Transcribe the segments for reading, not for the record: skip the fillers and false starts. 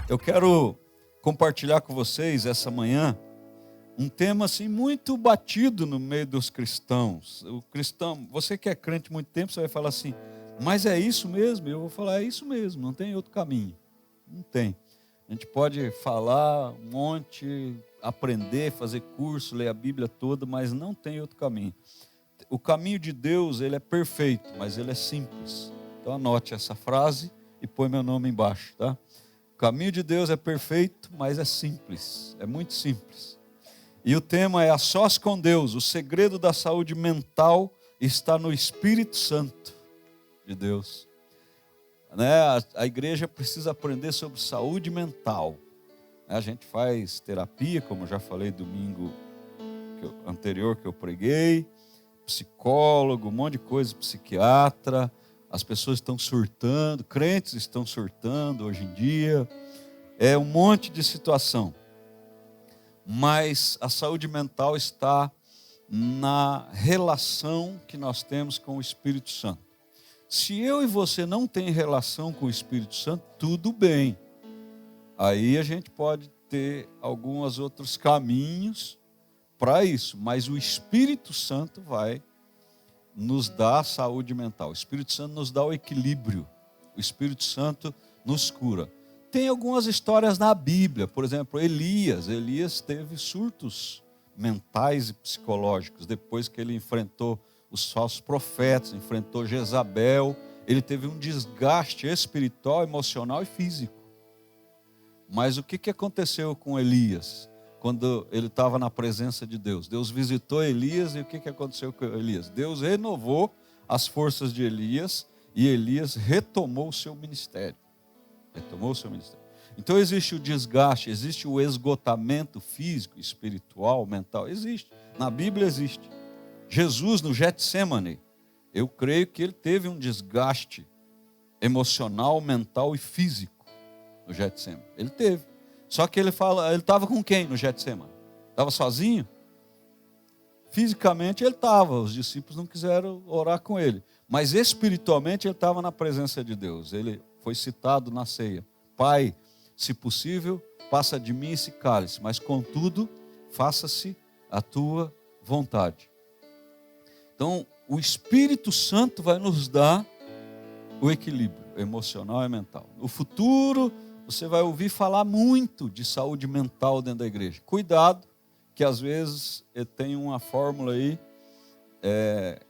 Eu quero compartilhar com vocês essa manhã um tema assim muito batido no meio dos cristãos. O cristão, você que é crente há muito tempo, você vai falar assim: "Mas é isso mesmo?" Eu vou falar: "É isso mesmo, não tem outro caminho." Não tem. A gente pode falar um monte, aprender, fazer curso, ler a Bíblia toda, mas não tem outro caminho. O caminho de Deus, ele é perfeito, mas ele é simples. Então anote essa frase e põe meu nome embaixo, tá? O caminho de Deus é perfeito, mas é simples, é muito simples. E o tema é a sós com Deus. O segredo da saúde mental está no Espírito Santo de Deus. A igreja precisa aprender sobre saúde mental. A gente faz terapia, como eu já falei domingo anterior que eu preguei, psicólogo, um monte de coisa, psiquiatra. As pessoas estão surtando, crentes estão surtando hoje em dia. É um monte de situação. Mas a saúde mental está na relação que nós temos com o Espírito Santo. Se eu e você não tem relação com o Espírito Santo, tudo bem. Aí a gente pode ter alguns outros caminhos para isso. Mas o Espírito Santo vai nos dar a saúde mental. O Espírito Santo nos dá o equilíbrio. O Espírito Santo nos cura. Tem algumas histórias na Bíblia. Por exemplo, Elias teve surtos mentais e psicológicos. Depois que ele enfrentou os falsos profetas, enfrentou Jezabel, ele teve um desgaste espiritual, emocional e físico. Mas o que aconteceu com Elias? Quando ele estava na presença de Deus. Deus visitou Elias e o que aconteceu com Elias? Deus renovou as forças de Elias e Elias retomou o seu ministério. Então existe o desgaste, existe o esgotamento físico, espiritual, mental. Existe. Na Bíblia existe. Jesus no Getsêmani, eu creio que ele teve um desgaste emocional, mental e físico no Getsêmani. Ele teve. Só que ele estava com quem no Getsêmani? Estava sozinho? Fisicamente ele estava, os discípulos não quiseram orar com ele. Mas espiritualmente ele estava na presença de Deus. Ele foi citado na ceia: Pai, se possível, passa de mim esse cálice, mas contudo, faça-se a tua vontade. Então, o Espírito Santo vai nos dar o equilíbrio emocional e mental. No futuro, você vai ouvir falar muito de saúde mental dentro da igreja. Cuidado, que às vezes tem uma fórmula aí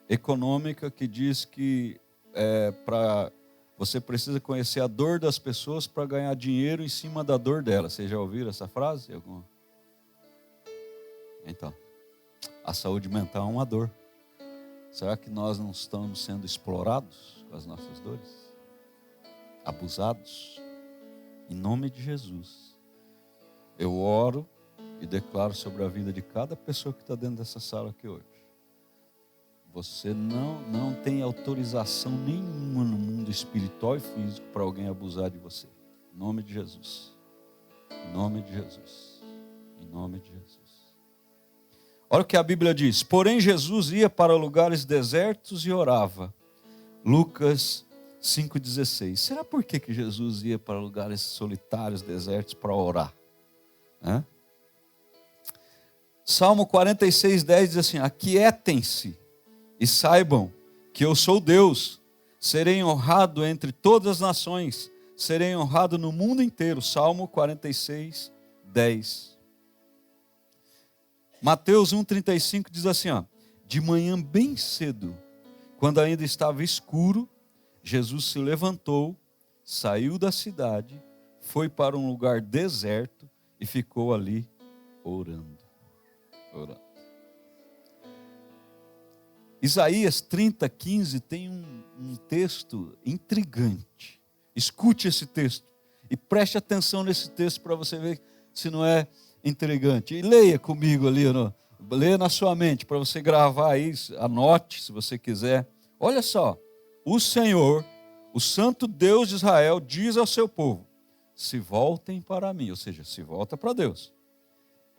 econômica que diz que você precisa conhecer a dor das pessoas para ganhar dinheiro em cima da dor delas. Vocês já ouviram essa frase? Então, a saúde mental é uma dor. Será que nós não estamos sendo explorados com as nossas dores? Abusados? Em nome de Jesus, eu oro e declaro sobre a vida de cada pessoa que está dentro dessa sala aqui hoje. Você não tem autorização nenhuma no mundo espiritual e físico para alguém abusar de você. Em nome de Jesus. Em nome de Jesus. Em nome de Jesus. Olha o que a Bíblia diz. Porém, Jesus ia para lugares desertos e orava. Lucas 5,16. Será por que Jesus ia para lugares solitários, desertos, para orar? Salmo 46,10 diz assim: aquietem-se e saibam que eu sou Deus. Serei honrado entre todas as nações. Serei honrado no mundo inteiro. Salmo 46,10. Mateus 1,35 diz assim: de manhã bem cedo, quando ainda estava escuro, Jesus se levantou, saiu da cidade, foi para um lugar deserto e ficou ali orando. Isaías 30,15 tem um texto intrigante. Escute esse texto e preste atenção nesse texto para você ver se não é intrigante. E leia comigo ali, leia na sua mente para você gravar aí, anote se você quiser. Olha só. O Senhor, o Santo Deus de Israel, diz ao seu povo: se voltem para mim, ou seja, se volta para Deus.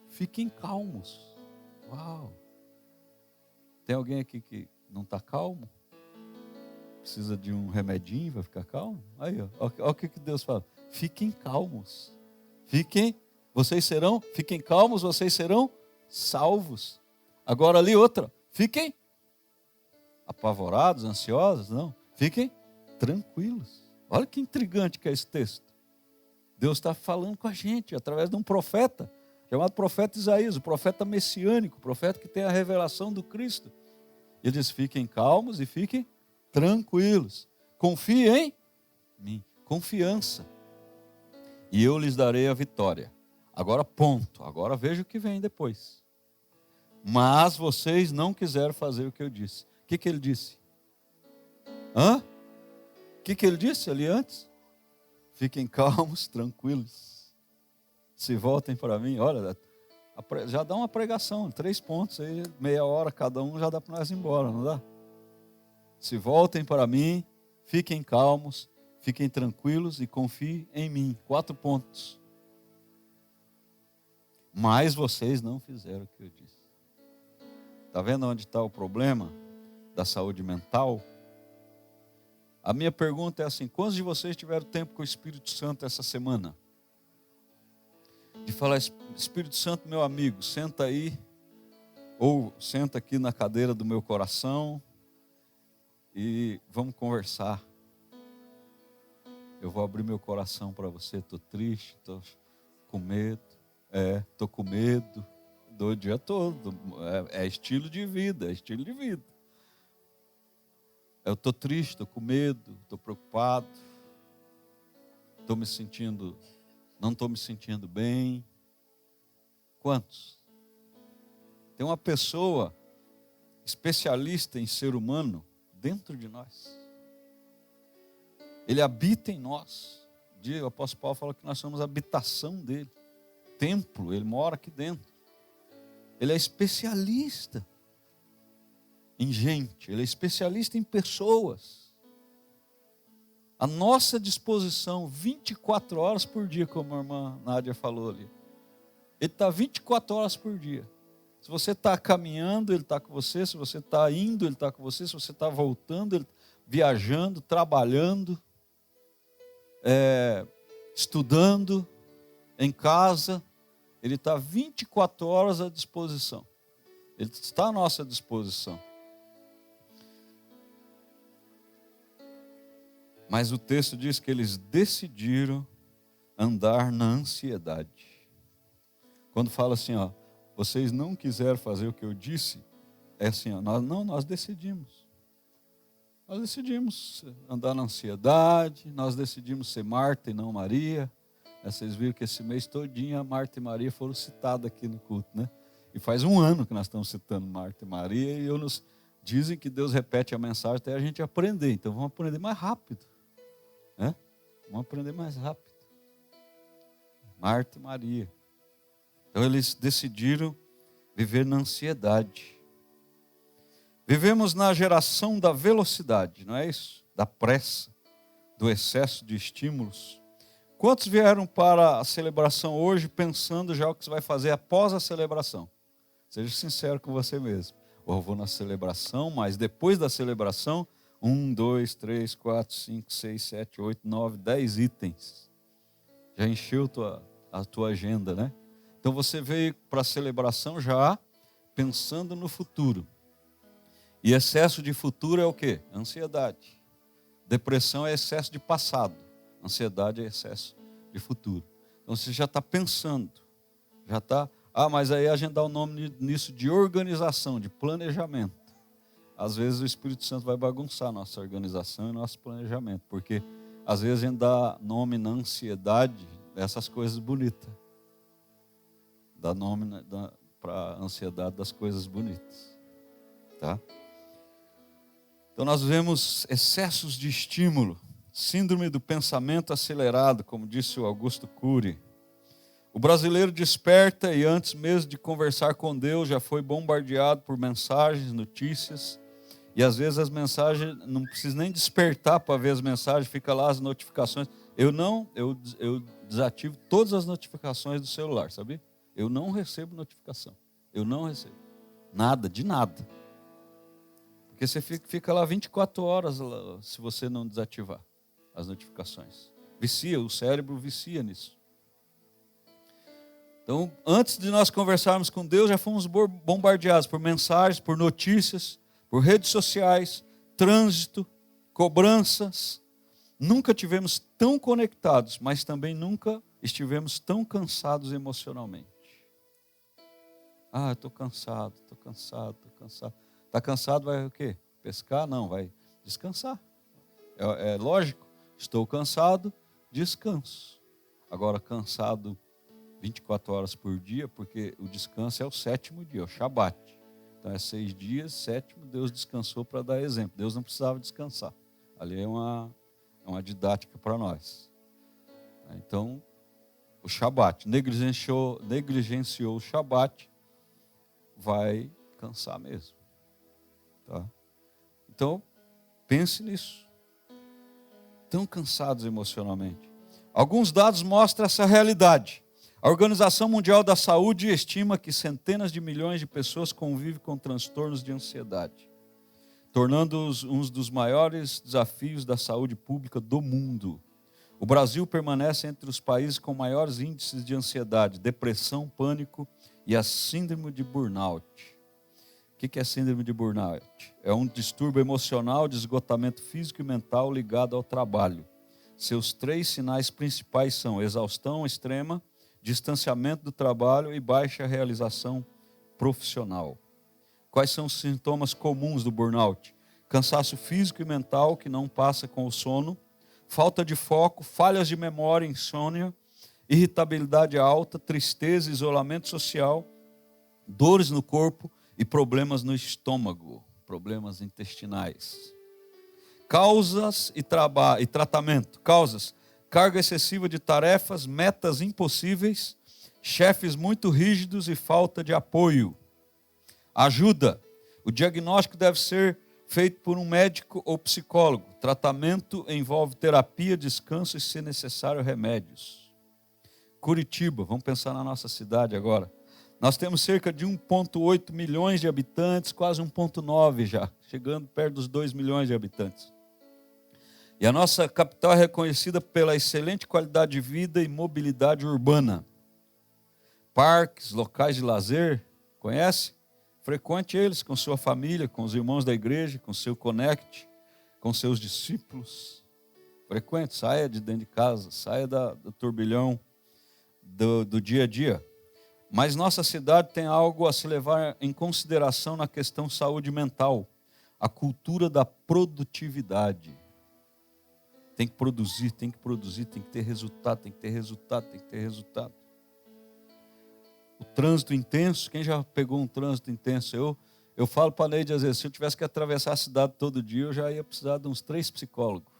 Fiquem calmos. Uau! Tem alguém aqui que não está calmo? Precisa de um remedinho para ficar calmo? Aí, olha o que Deus fala: fiquem calmos. Fiquem calmos, vocês serão salvos. Agora ali outra, fiquem apavorados, ansiosos, não. Fiquem tranquilos. Olha que intrigante que é esse texto. Deus está falando com a gente através de um profeta, chamado profeta Isaías, o profeta messiânico, o profeta que tem a revelação do Cristo. Ele diz, fiquem calmos e fiquem tranquilos. Confiem em mim. Confiança. E eu lhes darei a vitória. Agora ponto. Agora veja o que vem depois. Mas vocês não quiseram fazer o que eu disse. O que ele disse? O que ele disse ali antes? Fiquem calmos, tranquilos. Se voltem para mim. Olha, já dá uma pregação, 3 pontos aí, meia hora cada um, já dá para nós ir embora, não dá? Se voltem para mim, fiquem calmos, fiquem tranquilos e confiem em mim. 4 pontos. Mas vocês não fizeram o que eu disse. Está vendo onde está o problema da saúde mental? A minha pergunta é assim, quantos de vocês tiveram tempo com o Espírito Santo essa semana? De falar, Espírito Santo, meu amigo, senta aí, ou senta aqui na cadeira do meu coração e vamos conversar. Eu vou abrir meu coração para você, estou triste, estou com medo, estou com medo, do dia todo, é estilo de vida, Eu estou triste, estou com medo, estou preocupado, não estou me sentindo bem. Quantos? Tem uma pessoa especialista em ser humano dentro de nós. Ele habita em nós. O apóstolo Paulo fala que nós somos a habitação dele. Templo, ele mora aqui dentro. Ele é especialista em gente, ele é especialista em pessoas. A nossa disposição, 24 horas por dia, como a irmã Nádia falou ali. Ele está 24 horas por dia. Se você está caminhando, ele está com você. Se você está indo, ele está com você. Se você está voltando, ele viajando, trabalhando, estudando, em casa. Ele está 24 horas à disposição. Ele está à nossa disposição. Mas o texto diz que eles decidiram andar na ansiedade. Quando fala assim, vocês não quiseram fazer o que eu disse, é assim, nós decidimos. Nós decidimos andar na ansiedade, nós decidimos ser Marta e não Maria. Vocês viram que esse mês todinho Marta e Maria foram citadas aqui no culto, né? E faz 1 ano que nós estamos citando Marta e Maria, e dizem que Deus repete a mensagem até a gente aprender. Então vamos aprender mais rápido. Né? Vamos aprender mais rápido. Marta e Maria. Então eles decidiram viver na ansiedade. Vivemos na geração da velocidade, não é isso? Da pressa, do excesso de estímulos. Quantos vieram para a celebração hoje pensando já o que você vai fazer após a celebração? Seja sincero com você mesmo. Eu vou na celebração, mas depois da celebração, 1, 2, 3, 4, 5, 6, 7, 8, 9, 10 itens. Já encheu a tua agenda, né? Então você veio para a celebração já pensando no futuro. E excesso de futuro é o quê? Ansiedade. Depressão é excesso de passado. Ansiedade é excesso de futuro. Então você já está pensando. Já está... mas aí a gente dá o nome nisso de organização, de planejamento. Às vezes o Espírito Santo vai bagunçar nossa organização e nosso planejamento. Porque às vezes a gente dá nome na ansiedade dessas coisas bonitas. Dá nome para a ansiedade das coisas bonitas. Tá? Então nós vemos excessos de estímulo, síndrome do pensamento acelerado, como disse o Augusto Cury. O brasileiro desperta e antes mesmo de conversar com Deus já foi bombardeado por mensagens, notícias, e às vezes as mensagens, não precisa nem despertar para ver as mensagens, fica lá as notificações. Eu desativo todas as notificações do celular, sabia? Eu não recebo notificação, eu não recebo nada, de nada. Porque você fica lá 24 horas se você não desativar as notificações. Vicia, o cérebro vicia nisso. Então, antes de nós conversarmos com Deus, já fomos bombardeados por mensagens, por notícias, por redes sociais, trânsito, cobranças. Nunca tivemos tão conectados, mas também nunca estivemos tão cansados emocionalmente. Eu estou cansado, estou cansado, estou cansado. Está cansado, vai o quê? Pescar? Não, vai descansar. É lógico, estou cansado, descanso. Agora, cansado 24 horas por dia, porque o descanso é o 7º dia, o Shabat. Então, é 6 dias, 7º, Deus descansou para dar exemplo. Deus não precisava descansar. Ali é uma didática para nós. Então, o Shabat, negligenciou o Shabat, vai cansar mesmo. Tá? Então, pense nisso. Tão cansados emocionalmente. Alguns dados mostram essa realidade. A Organização Mundial da Saúde estima que centenas de milhões de pessoas convivem com transtornos de ansiedade, tornando-os um dos maiores desafios da saúde pública do mundo. O Brasil permanece entre os países com maiores índices de ansiedade, depressão, pânico e a síndrome de burnout. O que é síndrome de burnout? É um distúrbio emocional de esgotamento físico e mental ligado ao trabalho. Seus 3 sinais principais são exaustão extrema, distanciamento do trabalho e baixa realização profissional. Quais são os sintomas comuns do burnout? Cansaço físico e mental que não passa com o sono, falta de foco, falhas de memória, insônia, irritabilidade alta, tristeza, isolamento social, dores no corpo e problemas no estômago, problemas intestinais. Causas e tratamento. Causas: carga excessiva de tarefas, metas impossíveis, chefes muito rígidos e falta de apoio. Ajuda: o diagnóstico deve ser feito por um médico ou psicólogo. Tratamento envolve terapia, descanso e, se necessário, remédios. Curitiba, vamos pensar na nossa cidade agora. Nós temos cerca de 1,8 milhões de habitantes, quase 1,9 já, chegando perto dos 2 milhões de habitantes. E a nossa capital é reconhecida pela excelente qualidade de vida e mobilidade urbana. Parques, locais de lazer, conhece? Frequente eles com sua família, com os irmãos da igreja, com seu connect, com seus discípulos. Frequente, saia de dentro de casa, saia do turbilhão do dia a dia. Mas nossa cidade tem algo a se levar em consideração na questão saúde mental. A cultura da produtividade. Tem que produzir, tem que produzir, tem que ter resultado, tem que ter resultado, tem que ter resultado. O trânsito intenso, quem já pegou um trânsito intenso? Eu falo para a Neide às vezes, se eu tivesse que atravessar a cidade todo dia, eu já ia precisar de uns 3 psicólogos.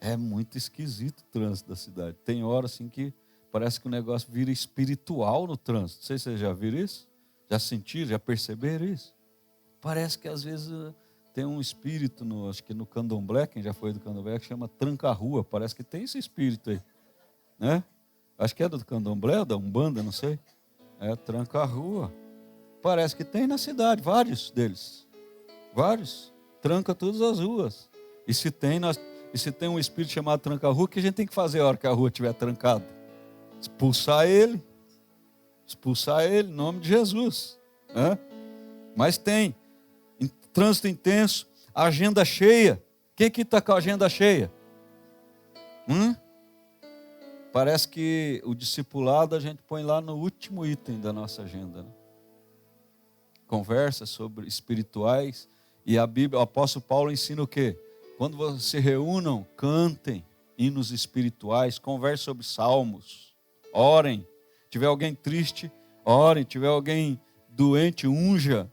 É muito esquisito o trânsito da cidade. Tem horas assim que parece que o negócio vira espiritual no trânsito. Não sei se vocês já viram isso, já sentiram, já perceberam isso. Parece que às vezes tem um espírito, acho que no candomblé, quem já foi do candomblé, que chama tranca-rua. Parece que tem esse espírito aí, né? Acho que é do candomblé, da Umbanda, não sei. É tranca-rua. Parece que tem na cidade, vários deles. Vários. Tranca todas as ruas. E se tem um espírito chamado tranca-rua, o que a gente tem que fazer a hora que a rua estiver trancada? Expulsar ele. Expulsar ele em nome de Jesus. Né? Mas tem. Trânsito intenso, agenda cheia. Quem que está com a agenda cheia? Parece que o discipulado a gente põe lá no último item da nossa agenda. Né? Conversas sobre espirituais. E a Bíblia, o apóstolo Paulo ensina o quê? Quando vocês se reúnam, cantem hinos espirituais, conversem sobre salmos, orem. Tiver alguém triste, orem. Tiver alguém doente, unja.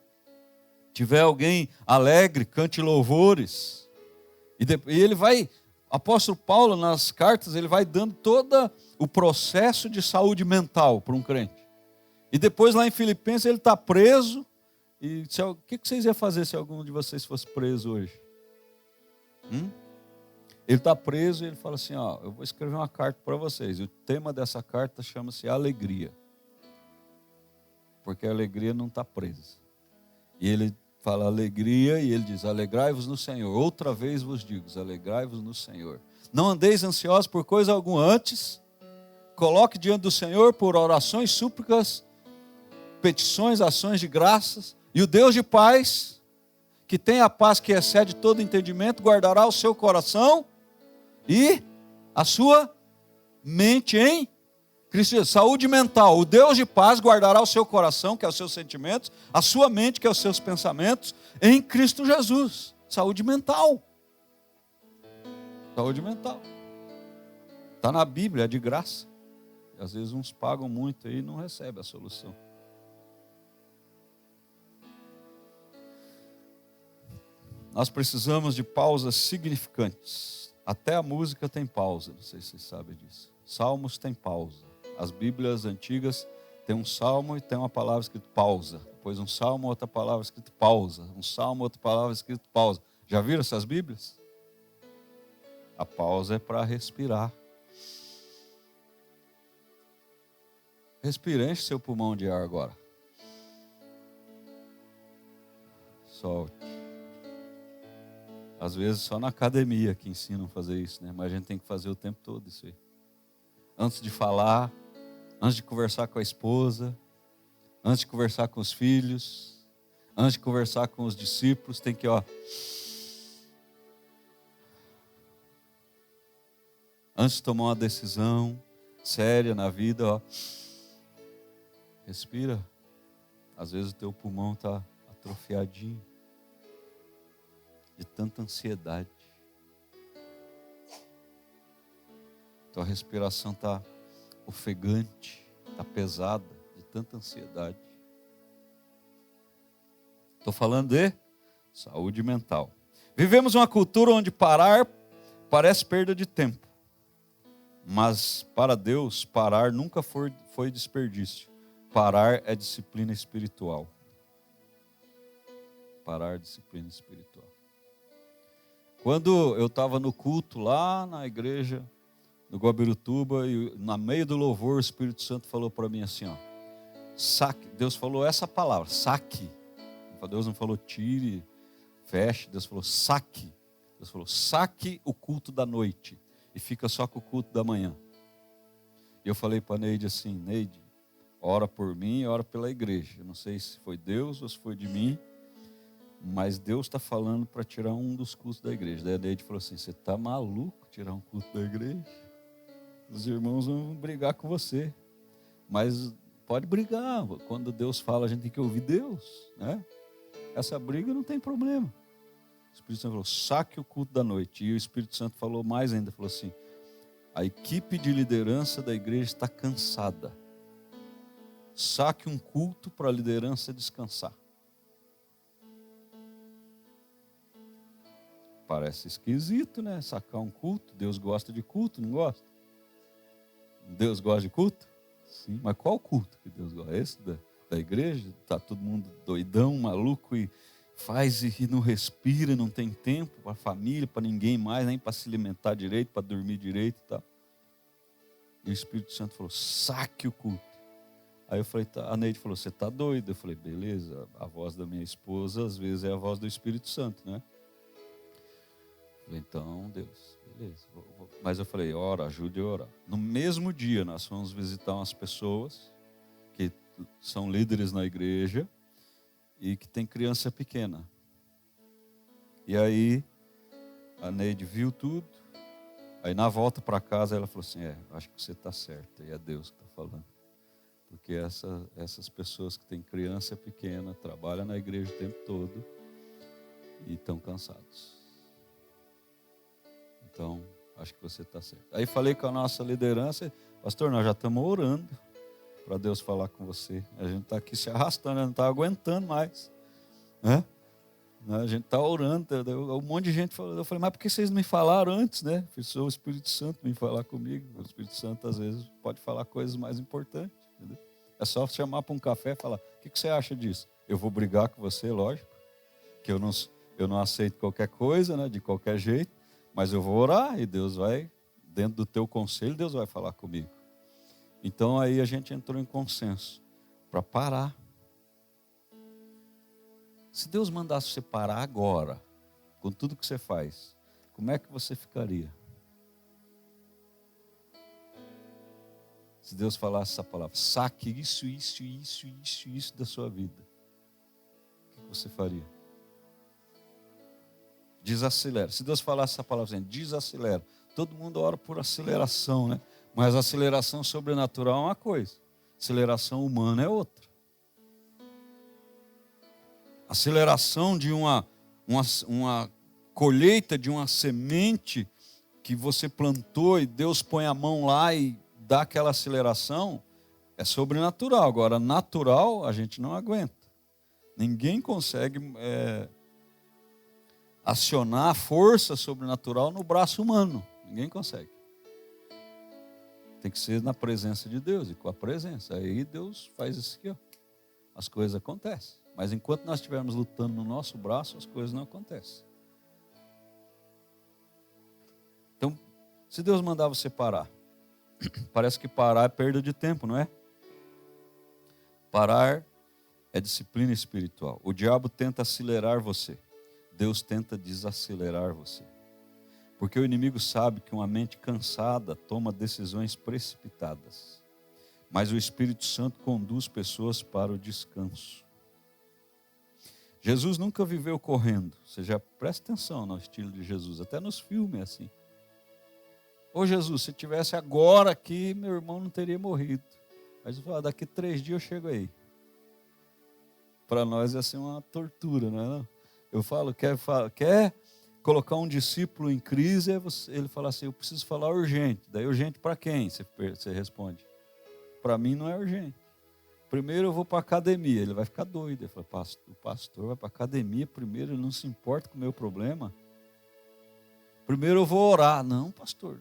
Tiver alguém alegre, cante louvores. E ele vai, apóstolo Paulo, nas cartas, ele vai dando todo o processo de saúde mental para um crente. E depois lá em Filipenses ele está preso. E o que vocês iam fazer se algum de vocês fosse preso hoje? Ele está preso e ele fala assim, eu vou escrever uma carta para vocês. E o tema dessa carta chama-se alegria. Porque a alegria não está presa. E ele fala alegria e ele diz, alegrai-vos no Senhor. Outra vez vos digo, alegrai-vos no Senhor. Não andeis ansiosos por coisa alguma, antes coloque diante do Senhor por orações, súplicas, petições, ações de graças. E o Deus de paz, que tem a paz que excede todo entendimento, guardará o seu coração e a sua mente em Cristo Jesus. Saúde mental. O Deus de paz guardará o seu coração, que é os seus sentimentos, a sua mente, que é os seus pensamentos, em Cristo Jesus. Saúde mental. Saúde mental. Está na Bíblia, é de graça. E às vezes uns pagam muito aí e não recebem a solução. Nós precisamos de pausas significantes. Até a música tem pausa, não sei se vocês sabem disso. Salmos tem pausa. As Bíblias antigas tem um salmo e tem uma palavra escrita pausa. Depois um salmo, outra palavra escrita pausa. Um salmo, outra palavra escrita pausa. Já viram essas Bíblias? A pausa é para respirar. Respira, enche seu pulmão de ar agora. Solte. Às vezes só na academia que ensinam a fazer isso, né? Mas a gente tem que fazer o tempo todo isso aí. Antes de falar, antes de conversar com a esposa, antes de conversar com os filhos, antes de conversar com os discípulos, tem que, antes de tomar uma decisão séria na vida, respira. Às vezes o teu pulmão está atrofiadinho de tanta ansiedade. Tua respiração está ofegante, está pesada de tanta ansiedade. Estou falando de saúde mental. Vivemos uma cultura onde parar parece perda de tempo. Mas para Deus, parar nunca foi desperdício. Parar é disciplina espiritual. Parar é disciplina espiritual. Quando eu estava no culto lá na igreja do Guabirutuba, e no meio do louvor o Espírito Santo falou para mim assim, saque. Deus falou essa palavra, saque. Deus não falou tire, feche. Deus falou saque. Deus falou saque o culto da noite e fica só com o culto da manhã. E eu falei para a Neide assim, Neide, ora por mim e ora pela igreja. Eu não sei se foi Deus ou se foi de mim, mas Deus está falando para tirar um dos cultos da igreja. Daí a Neide falou assim, você está maluco tirar um culto da igreja? Os irmãos vão brigar com você. Mas pode brigar. Quando Deus fala, a gente tem que ouvir Deus, né? Essa briga não tem problema. O Espírito Santo falou, saque o culto da noite. E o Espírito Santo falou mais ainda, falou assim, a equipe de liderança da igreja está cansada. Saque um culto para a liderança descansar. Parece esquisito, né? Sacar um culto. Deus gosta de culto, não gosta? Deus gosta de culto? Sim. Mas qual culto que Deus gosta? Esse da igreja? Está todo mundo doidão, maluco e faz e não respira, não tem tempo para a família, para ninguém mais, nem para se alimentar direito, para dormir direito e tal. E o Espírito Santo falou, saque o culto. Aí eu falei, a Neide falou, você está doido? Eu falei, beleza, a voz da minha esposa às vezes é a voz do Espírito Santo, né? Falei, então, Deus, beleza. Mas eu falei, ora, ajude a orar. No mesmo dia, nós fomos visitar umas pessoas que são líderes na igreja e que tem criança pequena. E aí, a Neide viu tudo. Aí, na volta para casa, ela falou assim, acho que você está certo. E é Deus que está falando. Porque essas pessoas que têm criança pequena, trabalham na igreja o tempo todo e estão cansados. Então, acho que você está certo. Aí falei com a nossa liderança, pastor, nós já estamos orando para Deus falar com você. A gente está aqui se arrastando, não está aguentando mais. Né? A gente está orando, um monte de gente falou. Eu falei, mas por que vocês não me falaram antes, né? Precisou o Espírito Santo me falar comigo. O Espírito Santo, às vezes, pode falar coisas mais importantes. Entendeu? É só chamar para um café e falar, o que você acha disso? Eu vou brigar com você, lógico, que eu não aceito qualquer coisa, né, de qualquer jeito. Mas eu vou orar e Deus vai, dentro do teu conselho, Deus vai falar comigo. Então aí a gente entrou em consenso para parar. Se Deus mandasse você parar agora, com tudo que você faz, como é que você ficaria? Se Deus falasse essa palavra, saque isso da sua vida, o que você faria? Desacelera. Se Deus falasse essa palavra assim, desacelera. Todo mundo ora por aceleração, né? Mas aceleração sobrenatural é uma coisa, aceleração humana é outra. Aceleração de uma colheita de uma semente que você plantou e Deus põe a mão lá e dá aquela aceleração, é sobrenatural. Agora, natural, a gente não aguenta. Ninguém consegue acionar a força sobrenatural no braço humano. Ninguém consegue. Tem que ser na presença de Deus e com a presença. Aí Deus faz isso aqui, ó. As coisas acontecem. Mas enquanto nós estivermos lutando no nosso braço, as coisas não acontecem. Então, se Deus mandar você parar, parece que parar é perda de tempo, não é? Parar é disciplina espiritual. O diabo tenta acelerar você. Deus tenta desacelerar você. Porque o inimigo sabe que uma mente cansada toma decisões precipitadas. Mas o Espírito Santo conduz pessoas para o descanso. Jesus nunca viveu correndo. Você já presta atenção no estilo de Jesus. Até nos filmes é assim. Ô Jesus, se tivesse agora aqui, meu irmão não teria morrido. Mas eu falo, daqui 3 dias eu chego aí. Para nós é assim uma tortura, não é não? Eu falo, quer colocar um discípulo em crise, ele fala assim, eu preciso falar urgente. Daí urgente para quem? Você responde. Para mim não é urgente. Primeiro eu vou para a academia. Ele vai ficar doido. Ele fala, o pastor vai para a academia primeiro, ele não se importa com o meu problema. Primeiro eu vou orar. Não, pastor,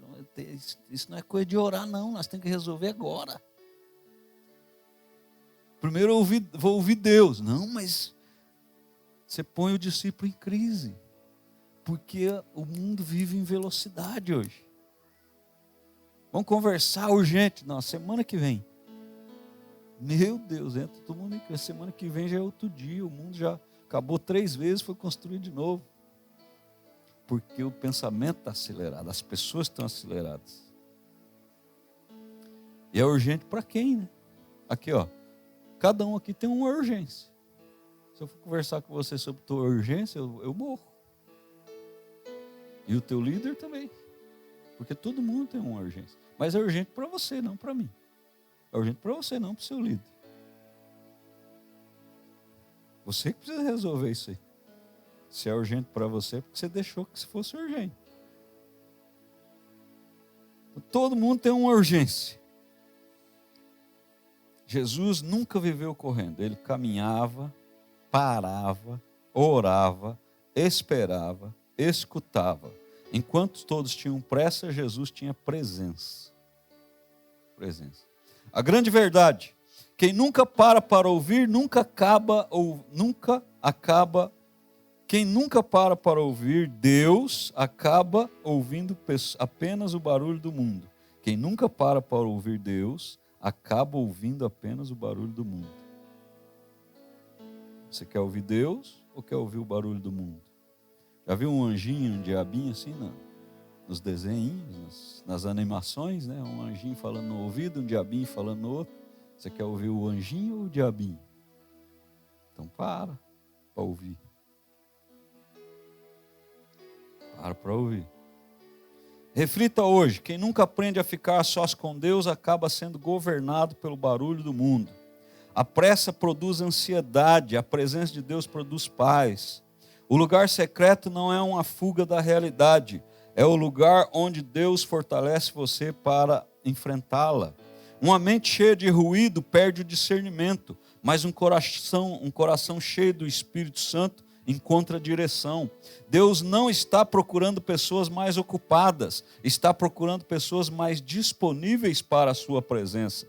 isso não é coisa de orar não, nós temos que resolver agora. Primeiro eu vou ouvir Deus. Não, mas você põe o discípulo em crise. Porque o mundo vive em velocidade hoje. Vamos conversar urgente. Não, semana que vem. Meu Deus, entra todo mundo em crise. Semana que vem já é outro dia. O mundo já acabou 3 vezes, foi construído de novo. Porque o pensamento está acelerado. As pessoas estão aceleradas. E é urgente para quem, né? Aqui, ó. Cada um aqui tem uma urgência. Se eu for conversar com você sobre tua urgência, eu morro. E o teu líder também. Porque todo mundo tem uma urgência. Mas é urgente para você, não para mim. É urgente para você, não para o seu líder. Você que precisa resolver isso aí. Se é urgente para você, é porque você deixou que se fosse urgente. Todo mundo tem uma urgência. Jesus nunca viveu correndo. Ele caminhava, parava, orava, esperava, escutava. Enquanto todos tinham pressa, Jesus tinha presença. A grande verdade, quem nunca para ouvir, quem nunca para ouvir Deus, acaba ouvindo apenas o barulho do mundo. Quem nunca para ouvir Deus, acaba ouvindo apenas o barulho do mundo. Você quer ouvir Deus ou quer ouvir o barulho do mundo? Já viu um anjinho, um diabinho assim, nos desenhos, nas animações, né? Um anjinho falando no ouvido, um diabinho falando no outro. Você quer ouvir o anjinho ou o diabinho? Então para ouvir. Para ouvir. Reflita hoje, quem nunca aprende a ficar sós com Deus acaba sendo governado pelo barulho do mundo. A pressa produz ansiedade, a presença de Deus produz paz. O lugar secreto não é uma fuga da realidade, é o lugar onde Deus fortalece você para enfrentá-la. Uma mente cheia de ruído perde o discernimento, mas um coração cheio do Espírito Santo encontra direção. Deus não está procurando pessoas mais ocupadas, está procurando pessoas mais disponíveis para a sua presença.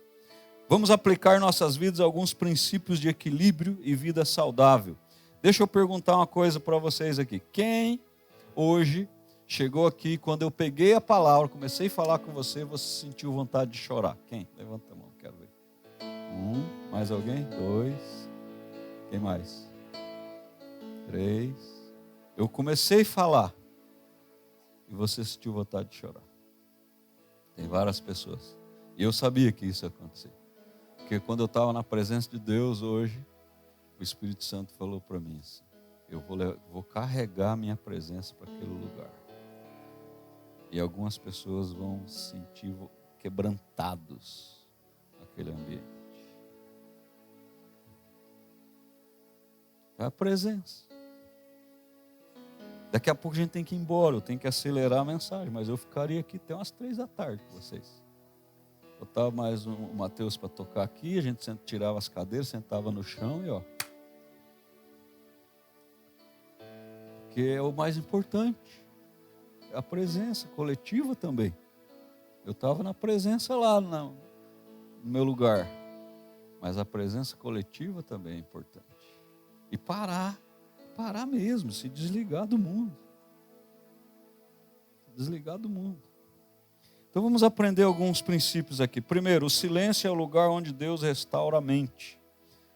Vamos aplicar em nossas vidas alguns princípios de equilíbrio e vida saudável. Deixa eu perguntar uma coisa para vocês aqui. Quem hoje chegou aqui, quando eu peguei a palavra, comecei a falar com você, você sentiu vontade de chorar? Quem? Levanta a mão, quero ver. 1, mais alguém? 2, quem mais? 3. Eu comecei a falar e você sentiu vontade de chorar. Tem várias pessoas. E eu sabia que isso ia acontecer. Porque quando eu estava na presença de Deus hoje, o Espírito Santo falou para mim assim, eu vou carregar a minha presença para aquele lugar. E algumas pessoas vão se sentir quebrantados naquele ambiente. É a presença. Daqui a pouco a gente tem que ir embora, eu tenho que acelerar a mensagem, mas eu ficaria aqui até umas 3 da tarde com vocês. Botava mais o Mateus para tocar aqui, a gente tirava as cadeiras, sentava no chão e ó. Porque é o mais importante. A presença coletiva também. Eu estava na presença lá no meu lugar. Mas a presença coletiva também é importante. E parar mesmo, se desligar do mundo. Desligar do mundo. Então vamos aprender alguns princípios aqui. Primeiro, o silêncio é o lugar onde Deus restaura a mente.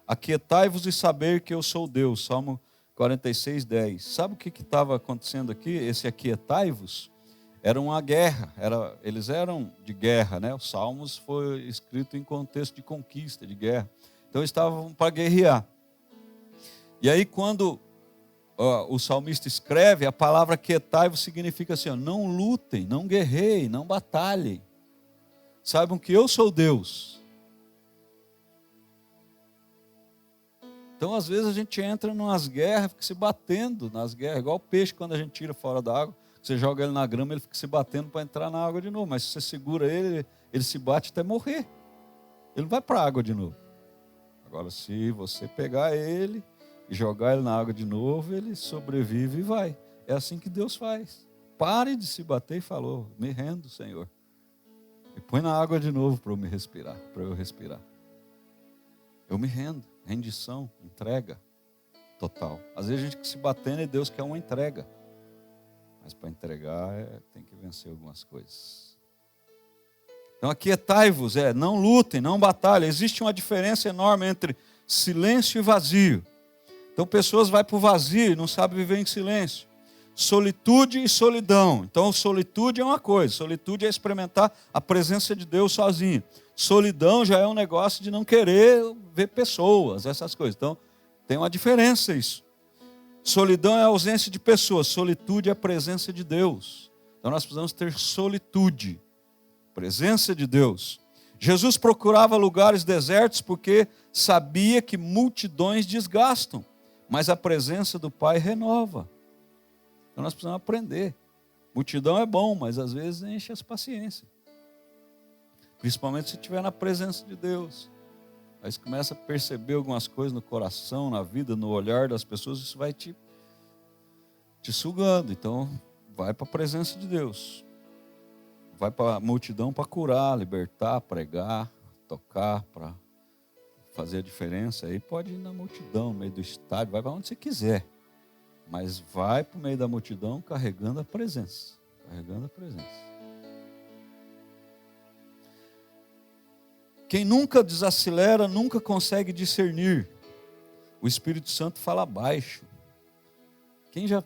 Aquietai-vos e saber que eu sou Deus. Salmo 46, 10. Sabe o que estava acontecendo aqui? Esse aquietai-vos era uma guerra. Eles eram de guerra, né? Os Salmos foi escrito em contexto de conquista, de guerra. Então eles estavam para guerrear. E aí quando o salmista escreve, a palavra aquietai-vos significa assim, ó, não lutem, não guerreiem, não batalhem. Saibam que eu sou Deus. Então, às vezes, a gente entra em umas guerras, fica se batendo nas guerras, igual o peixe quando a gente tira fora da água, você joga ele na grama, ele fica se batendo para entrar na água de novo, mas se você segura ele, ele se bate até morrer. Ele não vai para a água de novo. Agora, se você pegar ele e jogar ele na água de novo, ele sobrevive e vai. É assim que Deus faz. Pare de se bater e falou, me rendo, Senhor. E põe na água de novo para eu me respirar, para eu respirar. Eu me rendo. Rendição, entrega total. Às vezes a gente se batendo e Deus quer uma entrega. Mas para entregar tem que vencer algumas coisas. Então aquietai-vos, não lutem, não batalhem. Existe uma diferença enorme entre silêncio e vazio. Então pessoas vão para o vazio e não sabem viver em silêncio. Solitude e solidão. Então solitude é uma coisa. Solitude é experimentar a presença de Deus sozinho. Solidão já é um negócio de não querer ver pessoas, essas coisas. Então, tem uma diferença isso. Solidão é a ausência de pessoas, solitude é a presença de Deus. Então, nós precisamos ter solitude, presença de Deus. Jesus procurava lugares desertos porque sabia que multidões desgastam, mas a presença do Pai renova. Então, nós precisamos aprender. Multidão é bom, mas às vezes enche as paciências. Principalmente se estiver na presença de Deus. Aí você começa a perceber algumas coisas no coração, na vida, no olhar das pessoas, isso vai te sugando. Então, vai para a presença de Deus. Vai para a multidão para curar, libertar, pregar, tocar, para fazer a diferença. Aí pode ir na multidão, no meio do estádio, vai para onde você quiser. Mas vai para o meio da multidão carregando a presença. Carregando a presença. Quem nunca desacelera, nunca consegue discernir. O Espírito Santo fala baixo. Quem já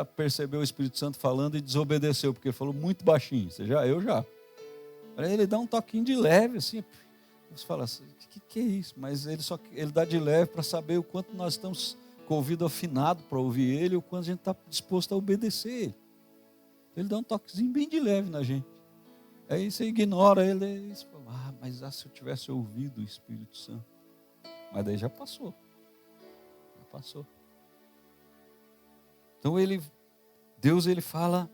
percebeu o Espírito Santo falando e desobedeceu, porque falou muito baixinho? Eu já. Aí ele dá um toquinho de leve, assim. Você fala assim, o que é isso? Mas ele dá de leve para saber o quanto nós estamos com o ouvido afinado para ouvir ele, e o quanto a gente está disposto a obedecer ele. Ele dá um toquezinho bem de leve na gente. Aí você ignora ele e você fala, mas se eu tivesse ouvido o Espírito Santo. Mas daí já passou. Já passou. Então Deus fala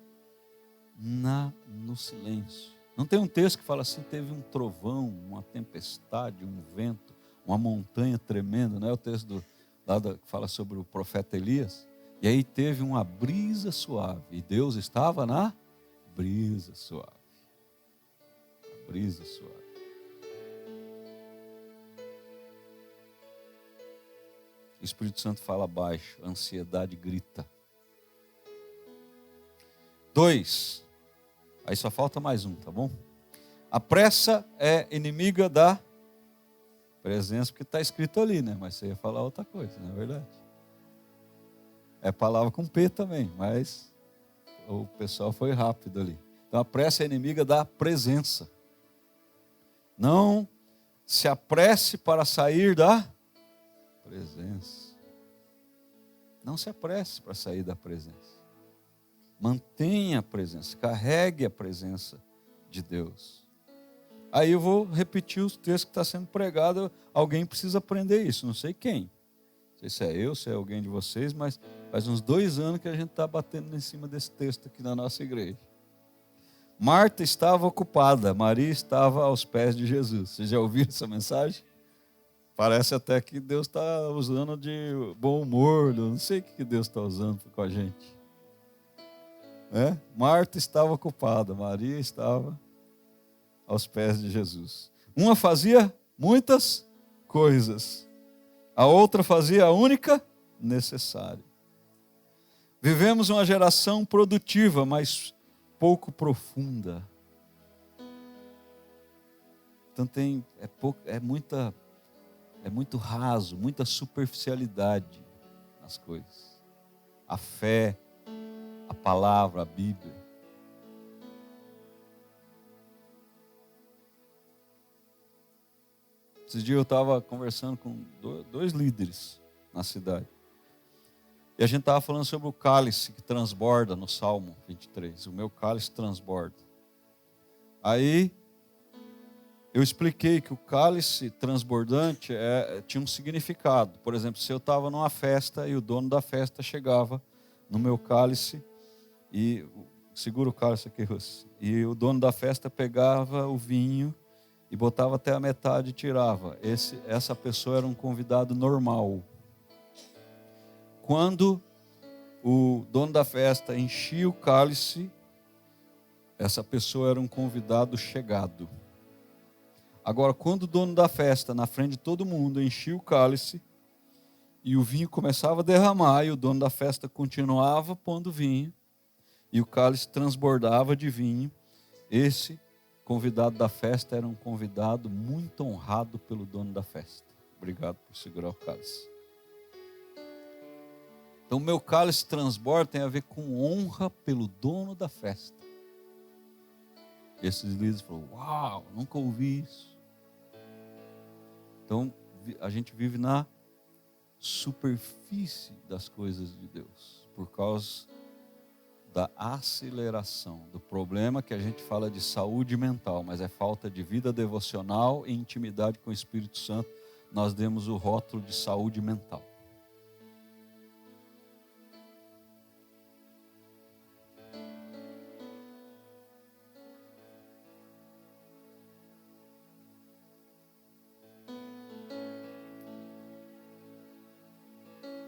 no silêncio. Não tem um texto que fala assim, teve um trovão, uma tempestade, um vento, uma montanha tremenda, não é o texto que fala sobre o profeta Elias? E aí teve uma brisa suave, e Deus estava na brisa suave. Brisa suave. O Espírito Santo fala baixo, a ansiedade grita. 2. Aí só falta mais um, tá bom? A pressa é inimiga da presença, porque está escrito ali, né? Mas você ia falar outra coisa, não é verdade? É palavra com P também, mas o pessoal foi rápido ali. Então a pressa é inimiga da presença. Não se apresse para sair da presença. Não se apresse para sair da presença. Mantenha a presença, carregue a presença de Deus. Aí eu vou repetir os textos que está sendo pregado. Alguém precisa aprender isso, não sei quem. Não sei se é eu, se é alguém de vocês, mas faz uns 2 anos que a gente está batendo em cima desse texto aqui na nossa igreja. Marta estava ocupada, Maria estava aos pés de Jesus. Vocês já ouviram essa mensagem? Parece até que Deus está usando de bom humor, não sei o que Deus está usando com a gente. Marta estava ocupada, Maria estava aos pés de Jesus. Uma fazia muitas coisas, a outra fazia a única necessária. Vivemos uma geração produtiva, mas pouco profunda. Então é muito raso, muita superficialidade nas coisas. A fé, a palavra, a Bíblia. Esses dias eu estava conversando com 2 líderes na cidade. E a gente estava falando sobre o cálice que transborda no Salmo 23. O meu cálice transborda. Aí eu expliquei que o cálice transbordante tinha um significado. Por exemplo, se eu estava numa festa e o dono da festa chegava no meu cálice e segura o cálice aqui, Russo. E o dono da festa pegava o vinho e botava até a metade e tirava. Essa pessoa era um convidado normal. Quando o dono da festa enchia o cálice, essa pessoa era um convidado chegado. Agora, quando o dono da festa, na frente de todo mundo, enchia o cálice e o vinho começava a derramar e o dono da festa continuava pondo vinho e o cálice transbordava de vinho, esse convidado da festa era um convidado muito honrado pelo dono da festa. Obrigado por segurar o cálice. Então, o meu cálice transborda tem a ver com honra pelo dono da festa. Esses líderes falaram, uau, nunca ouvi isso. Então, a gente vive na superfície das coisas de Deus, por causa da aceleração, do problema que a gente fala de saúde mental, mas é falta de vida devocional e intimidade com o Espírito Santo. Nós demos o rótulo de saúde mental.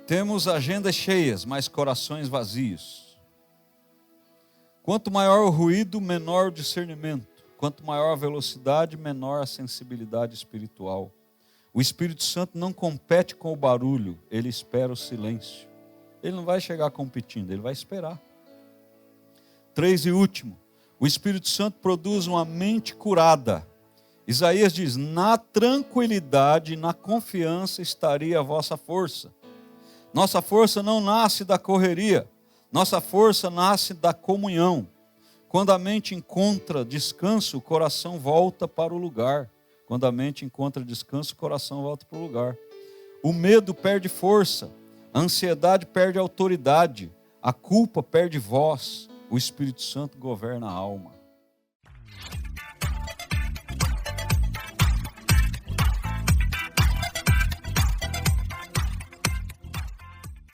Temos agendas cheias, mas corações vazios. Quanto maior o ruído, menor o discernimento. Quanto maior a velocidade, menor a sensibilidade espiritual. O Espírito Santo não compete com o barulho, ele espera o silêncio. Ele não vai chegar competindo, ele vai esperar. 3 e último, o Espírito Santo produz uma mente curada. Isaías diz, na tranquilidade e na confiança estaria a vossa força. Nossa força não nasce da correria, nossa força nasce da comunhão. Quando a mente encontra descanso, o coração volta para o lugar. Quando a mente encontra descanso, o coração volta para o lugar. O medo perde força, a ansiedade perde autoridade, a culpa perde voz, o Espírito Santo governa a alma.